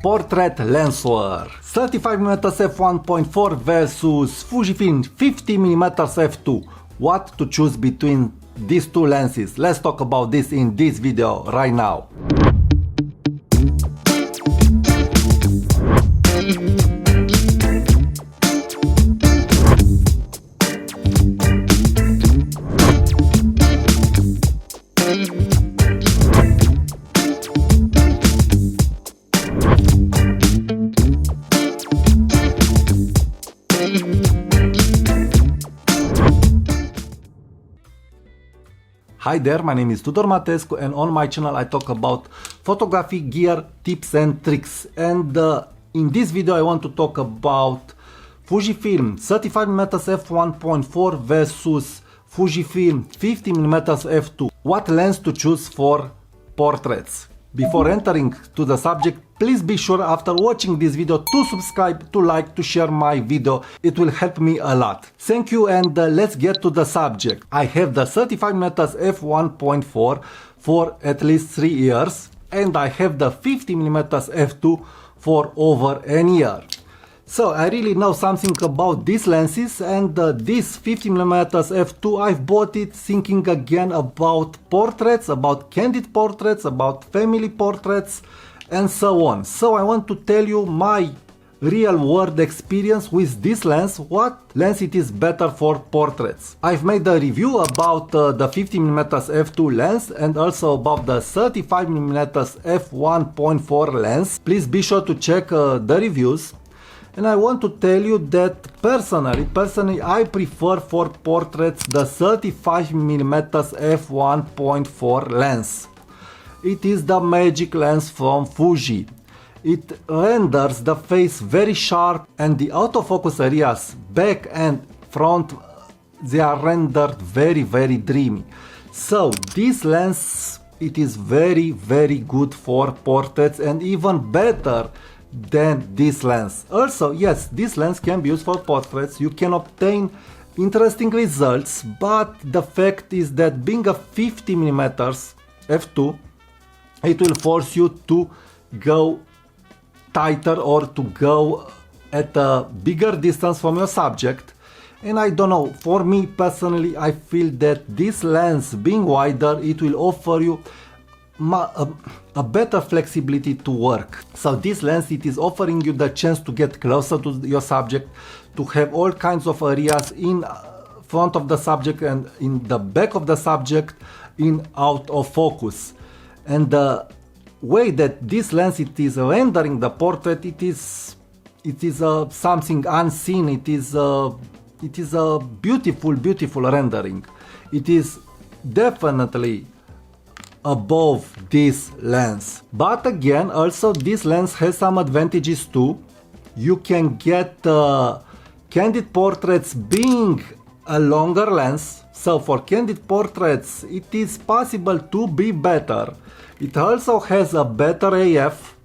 Portrait Lens War. 35mm f1.4 versus Fujifilm 50mm f2. What to choose between these two lenses? Let's talk about this in this video right now. Hi there, my name is Tudor Matescu and on my channel I talk about photography, gear, tips and tricks. And in this video I want to talk about Fujifilm 35mm f1.4 versus Fujifilm 50mm f2. What lens to choose for portraits? Before entering to the subject, please be sure after watching this video to subscribe, to like, to share my video. It will help me a lot. Thank you, and let's get to the subject. I have the 35mm f1.4 for at least 3 years and I have the 50mm f2 for over a year. So I really know something about these lenses, and this 50mm f2 I've bought it thinking again about portraits, about candid portraits, about family portraits and so on. So I want to tell you my real world experience with this lens, what lens it is better for portraits. I've made a review about the 50mm f2 lens and also about the 35mm f1.4 lens. Please be sure to check the reviews. And I want to tell you that personally I prefer for portraits the 35mm f1.4 lens. It is the magic lens from Fuji. It renders the face very sharp and the autofocus areas back and front, they are rendered very dreamy. So this lens, it is very good for portraits and even better than this lens. Also, yes, this lens can be used for portraits. You can obtain interesting results, but the fact is that being a 50mm f2, it will force you to go tighter or to go at a bigger distance from your subject. And I don't know, for me personally, I feel that this lens being wider, it will offer you a better flexibility to work. So this lens, it is offering you the chance to get closer to your subject, to have all kinds of areas in front of the subject and in the back of the subject in out of focus. And the way that this lens, it is rendering the portrait, it is something unseen. It is a beautiful rendering. It is definitely above this lens. But again, also this lens has some advantages too. You can get candid portraits being a longer lens. So for candid portraits, it is possible to be better. It also has a better AF,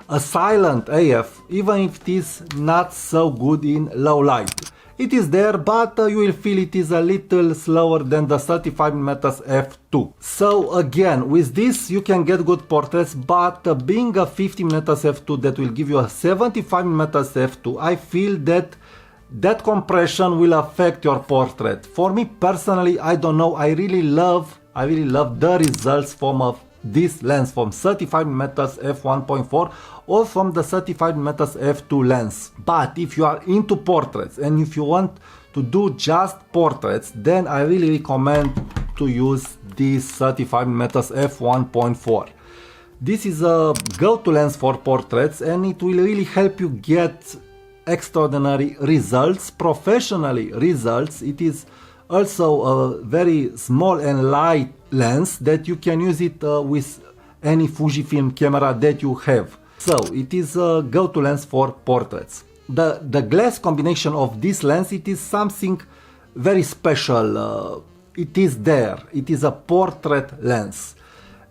a silent AF, even if it is not so good in low light. It is there, but you will feel it is a little slower than the 35mm f2. So again, with this you can get good portraits, but being a 50mm f2 that will give you a 75mm f2, I feel that compression will affect your portrait. For me personally, I don't know, I really love the results from this lens, from 35mm f1.4 or from the 35mm f2 lens. But if you are into portraits and if you want to do just portraits, then I really recommend to use this 35mm f1.4. This is a go-to lens for portraits and it will really help you get extraordinary results, professionally results. It is also a very small and light lens that you can use it with any Fujifilm camera that you have. So it is a go-to lens for portraits. The glass combination of this lens, it is something very special. It is there. It is a portrait lens.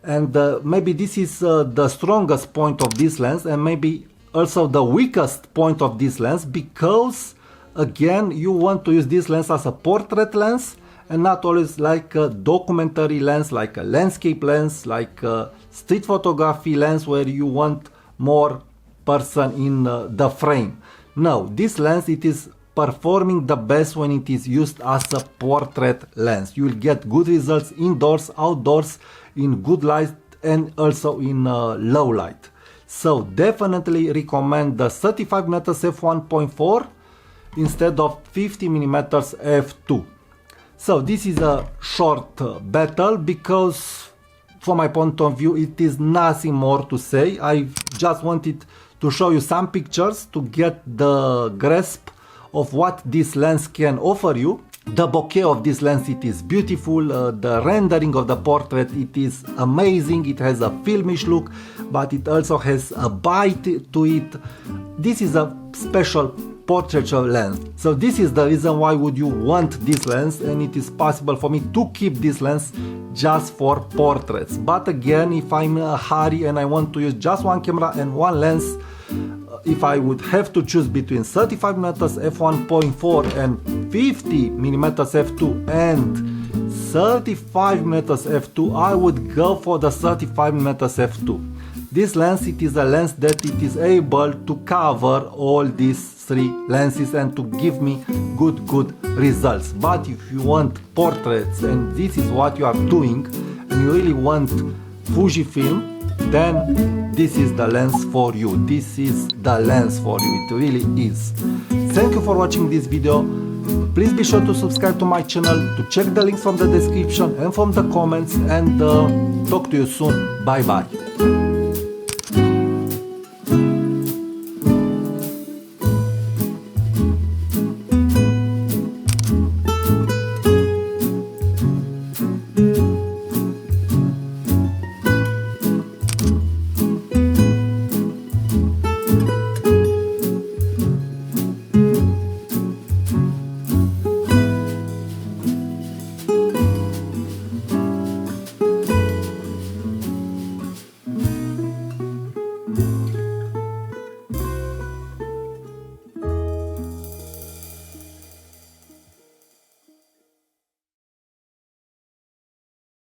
And maybe this is the strongest point of this lens and maybe also the weakest point of this lens, because again, you want to use this lens as a portrait lens and not always like a documentary lens, like a landscape lens, like a street photography lens where you want more person in the frame. No, this lens, it is performing the best when it is used as a portrait lens. You will get good results indoors, outdoors, in good light and also in low light. So definitely recommend the 35mm f1.4 instead of 50mm f2. So this is a short battle because from my point of view it is nothing more to say. I just wanted to show you some pictures to get the grasp of what this lens can offer you. The bokeh of this lens, it is beautiful, the rendering of the portrait, it is amazing, it has a filmish look, but it also has a bite to it. This is a special portraiture lens. So this is the reason why would you want this lens, and it is possible for me to keep this lens just for portraits. But again, if I'm in a hurry and I want to use just one camera and one lens, if I would have to choose between 35mm f1.4 and 50mm f2 and 35mm f2, I would go for the 35mm f2. This lens, it is a lens that it is able to cover all these three lenses and to give me good results. But if you want portraits and this is what you are doing and you really want Fujifilm, then this is the lens for you. This is the lens for you. It really is. Thank you for watching this video. Please be sure to subscribe to my channel, to check the links from the description and from the comments, and talk to you soon. Bye bye.